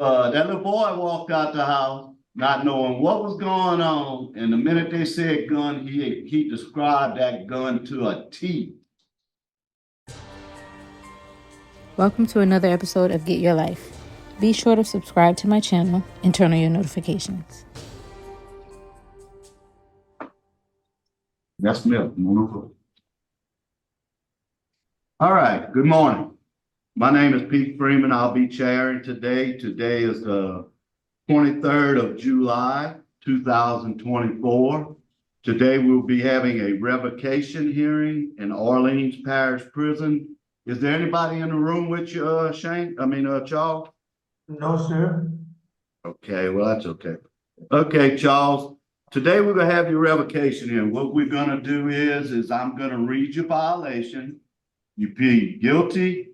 That little boy walked out the house not knowing what was going on, and the minute they said gun, he described that gun to a T. Welcome to another episode of Get Your Life. Be sure to subscribe to my channel and turn on your notifications. That's milk. All right, good morning. My name is Pete Freeman. I'll be chairing today. Today is the 23rd of July, 2024. Today we'll be having a revocation hearing in Orleans Parish Prison. Is there anybody in the room with you, Charles? No, sir. Okay, well, that's okay. Okay, Charles, today we're gonna have your revocation hearing. What we're gonna do is I'm gonna read your violation. You plead guilty,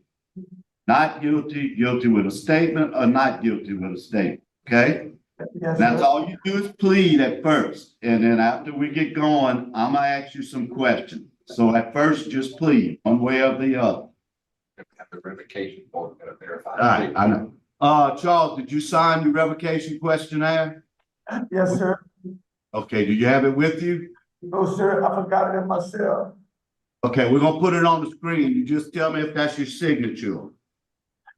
not guilty, guilty with a statement, or not guilty with a statement, okay? Yes, That's sir. all you do is plead at first, and then after we get going, I'm gonna ask you some questions. So at first, just plead, one way or the other. Have the revocation form to verify. All right, I know. Charles, did you sign your revocation questionnaire? Yes, sir. Okay, do you have it with you? No, sir. I forgot it in my cell. Okay, we're gonna put it on the screen. You just tell me if that's your signature.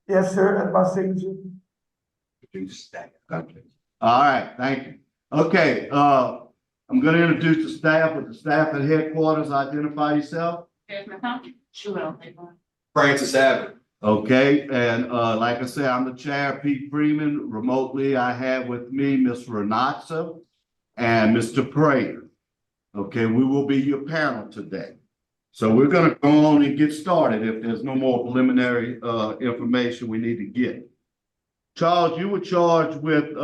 Yes, sir. That's my signature. Okay. All right, thank you. Okay, I'm gonna introduce the staff. With the staff at headquarters, identify yourself. Francis Abbott. Okay, and like I said, I'm the chair, Pete Freeman. Remotely, I have with me Ms. Renatza and Mr. Prater. Okay, we will be your panel today. So we're gonna go on and get started if there's no more preliminary information we need to get. Charles, you were charged with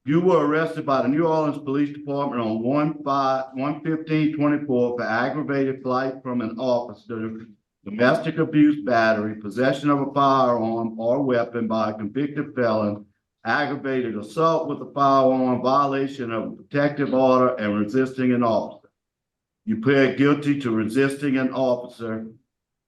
you were arrested by the New Orleans Police Department on 1/5/115/24 for aggravated flight from an officer, domestic abuse battery, possession of a firearm or weapon by a convicted felon, aggravated assault with a firearm, violation of a protective order, and resisting an officer. You pled guilty to resisting an officer.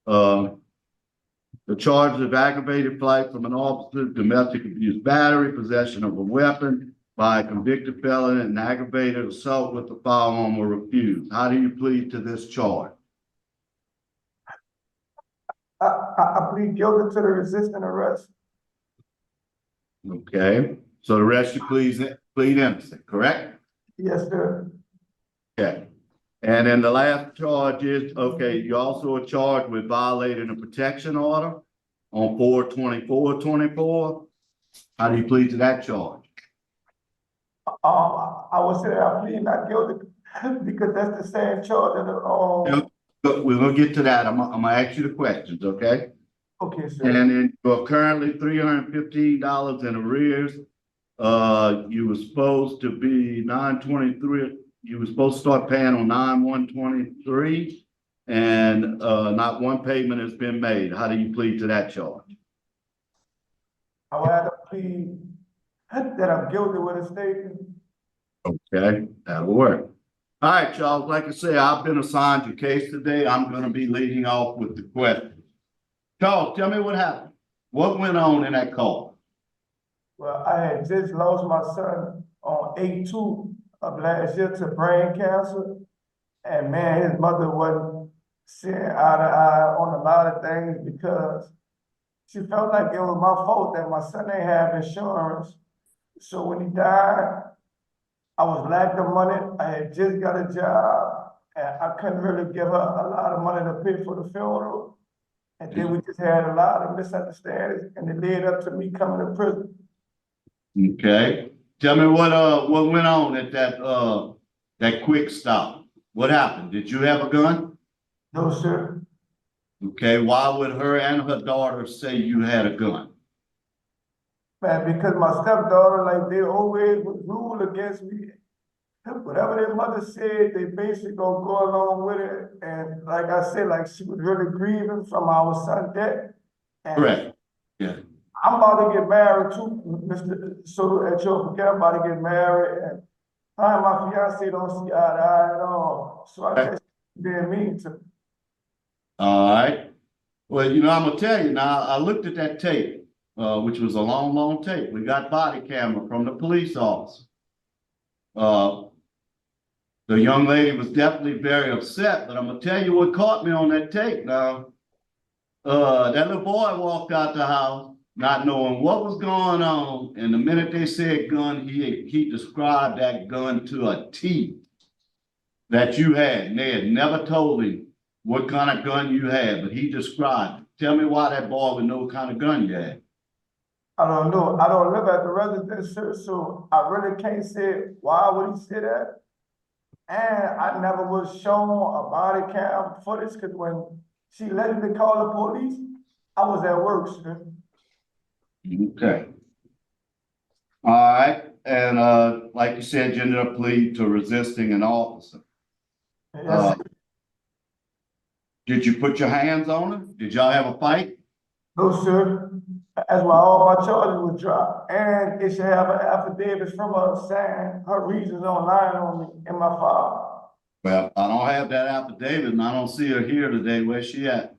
The charges of aggravated flight from an officer, domestic abuse battery, possession of a weapon by a convicted felon, and aggravated assault with a firearm were refused. How do you plead to this charge? I plead guilty to the resisting arrest. Okay, so the rest you plead innocent, correct? Yes, sir. Okay. And then the last charge is, okay, you also are charged with violating a protection order on 4/24/24. How do you plead to that charge? I would say I plead not guilty because that's the same charge of the But we're gonna get to that. I'm gonna ask you the questions, okay? Okay, sir. And then you're currently $315 in arrears. You were supposed to be 9/23. You were supposed to start paying on 9/1/23, and not one payment has been made. How do you plead to that charge? I would have to plead that I'm guilty with a statement. Okay, that'll work. All right, Charles, like I say, I've been assigned your case today. I'm gonna be leading off with the questions. Charles, tell me what happened. What went on in that call? Well, I had just lost my son on 8/2 of last year to brain cancer. And man, his mother wasn't seeing eye to eye on a lot of things because she felt like it was my fault that my son ain't have insurance. So when he died, I was lacking money. I had just got a job and I couldn't really give her a lot of money to pay for the funeral. And then we just had a lot of misunderstandings and it led up to me coming to prison. Okay, tell me what went on at that quick stop. What happened? Did you have a gun? No, sir. Okay, why would her and her daughter say you had a gun? Man, because my stepdaughter, like they always would rule against me. Whatever their mother said, they basically gonna go along with it. And like I said, like she was really grieving from our son's death. And Correct. Yeah. I'm about to get married too, Mr. So at your forget I'm about to get married and I and my fiance don't see eye to eye at all. So I guess being mean to me. All right. Well, I'm gonna tell you now, I looked at that tape which was a long, long tape. We got body camera from the police officer. The young lady was definitely very upset, but I'm gonna tell you what caught me on that tape now. That little boy walked out the house, not knowing what was going on, and the minute they said gun, he described that gun to a T that you had, and they had never told him what kind of gun you had, but he described it. Tell me why that boy would know what kind of gun you had. I don't know. I don't live at the residence, sir, so I really can't say why would he say that. And I never was shown a body cam footage, because when she let me call the police, I was at work, sir. Okay. All right, and like you said, you ended up pleading to resisting an officer. Yes, Uh, sir. Did you put your hands on her? Did y'all have a fight? No, sir. That's why all my charges were dropped. And it should have an affidavit from her saying her reasons online on me in my file. Well, I don't have that affidavit and I don't see her here today. Where's she at?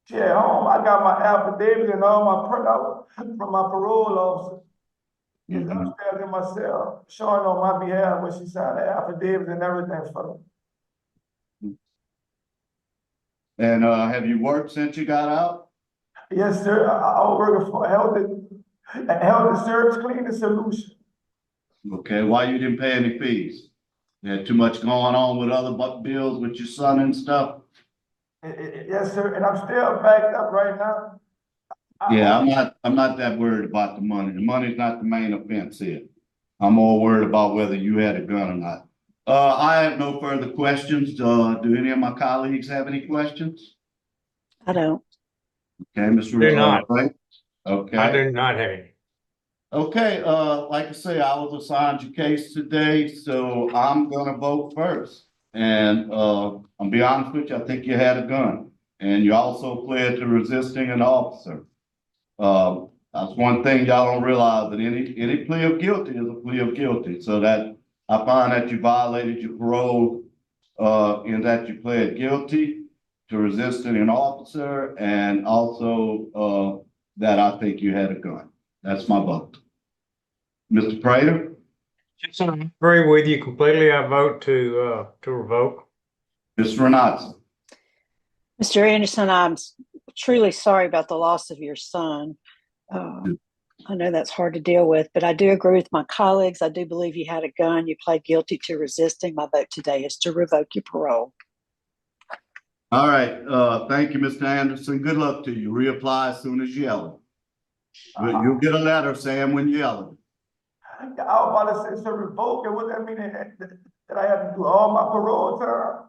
She at home. I got my affidavit and all my printout from my parole officer. It's Mhm. upstairs in my cell, showing on my behalf when she signed the affidavit and everything for me. And have you worked since you got out? Yes, sir. I was working for Health and Service Cleaning Solution. Okay, why you didn't pay any fees? You had too much going on with other bills with your son and stuff? Yes, sir. And I'm still backed up right now. Yeah, I'm not that worried about the money. The money's not the main offense here. I'm more worried about whether you had a gun or not. I have no further questions. Do any of my colleagues have any questions? I don't. Okay, Mr. Do not. Frank? I Okay, do not have any. okay, like I say, I was assigned your case today, so I'm gonna vote first. And, I'll be honest with you, I think you had a gun. And you also pled to resisting an officer. That's one thing y'all don't realize, that any plea of guilty is a plea of guilty, so that I find that you violated your parole, in that you pled guilty to resisting an officer, and also, that I think you had a gun. That's my vote. Mr. Prater? Yes, I agree with you completely. I vote to revoke. Ms. Renatza? Mr. Anderson, I'm truly sorry about the loss of your son. I know that's hard to deal with, but I do agree with my colleagues. I do believe you had a gun. You pled guilty to resisting. My vote today is to revoke your parole. All right, thank you, Mr. Anderson. Good luck to you. Reapply as soon as you're eligible. But you'll get a letter saying when you're eligible. I was about to say, so revoke it, would that mean that I have to do all my parole term?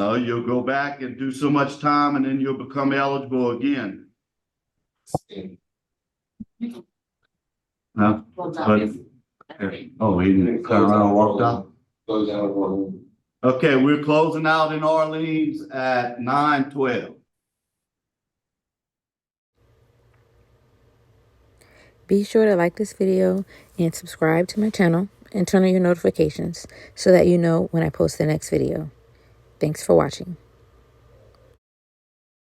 So you'll go back and do so much time and then you'll become eligible again. Huh? But- oh, he didn't turn around and walked out? Close out. Okay, we're closing out in Orleans at 9:12. Be sure to like this video and subscribe to my channel and turn on your notifications so that you know when I post the next video. Thanks for watching.